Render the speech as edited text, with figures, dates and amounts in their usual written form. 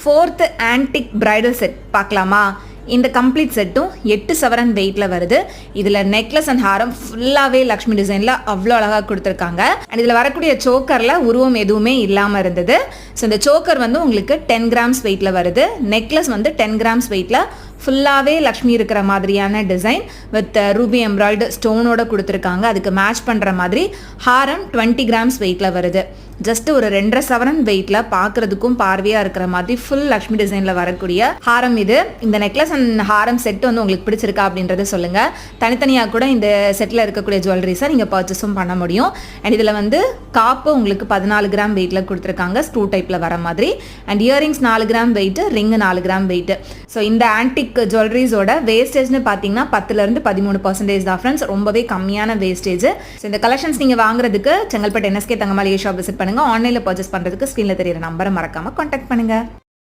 4th antique bridal set பார்க்கலாமா? இந்த complete செட்டும் 8 சவரன் வெயிட்டில் வருது. இதில் நெக்லஸ் அண்ட் ஹாரம் ஃபுல்லாகவே லக்ஷ்மி டிசைனில் அவ்வளோ அழகாக கொடுத்துருக்காங்க. அண்ட் இதில் வரக்கூடிய சோக்கரில் உருவம் எதுவுமே இல்லாமல் இருந்தது. ஸோ இந்த சோக்கர் வந்து உங்களுக்கு 10 கிராம்ஸ் வெயிட்டில் வருது. நெக்லஸ் வந்து 10 கிராம்ஸ் வெயிட்டில் ஃபுல்லாகவே லக்ஷ்மி இருக்கிற மாதிரியான டிசைன் வித் ரூபி எம்ப்ராய்டு ஸ்டோனோட கொடுத்துருக்காங்க. அதுக்கு மேட்ச் பண்ணுற மாதிரி ஹாரம் 20 கிராம்ஸ் வெயிட்டில் வருது. ஜஸ்ட் ஒரு 2.5 சவரன் வெயிட்டில் பார்க்குறதுக்கும் பார்வையாக இருக்கிற மாதிரி ஃபுல் லக்ஷ்மி டிசைனில் வரக்கூடிய ஹாரம் இது. இந்த நெக்லஸ் அண்ட் ஹாரம் செட் வந்து உங்களுக்கு பிடிச்சிருக்கா அப்படின்றத சொல்லுங்கள். தனித்தனியாக கூட இந்த செட்டில் இருக்கக்கூடிய ஜுவல்லரிஸை நீங்கள் பர்ச்சேஸும் பண்ண முடியும். அண்ட் இதில் வந்து காப்பு உங்களுக்கு 14 கிராம் வெயிட்டில் கொடுத்துருக்காங்க, ஸ்க்ரூ டைப்பில் வர மாதிரி. And earrings 4 gram weight, ring 4 gram weight. So இந்த ஆன்டிக் ஜுவல்லரிஸோட வேஸ்டேஜ்னு பார்த்தீங்கன்னா 10% 13% தான் ஃப்ரெண்ட்ஸ். ரொம்பவே கம்மியான வேஸ்டேஜ். ஸோ இந்த கலெக்ஷன்ஸ் நீங்கள் வாங்குறதுக்கு செங்கல்பட்டு NSK தங்கமளிகை ஷாப் விசிட் பண்ணுங்க. ஆன்லைனில் பர்ச்சேஸ் பண்ணுறதுக்கு ஸ்க்ரீனில் தெரியிற நம்பரை மறக்காமல் கான்டாக்ட் பண்ணுங்க.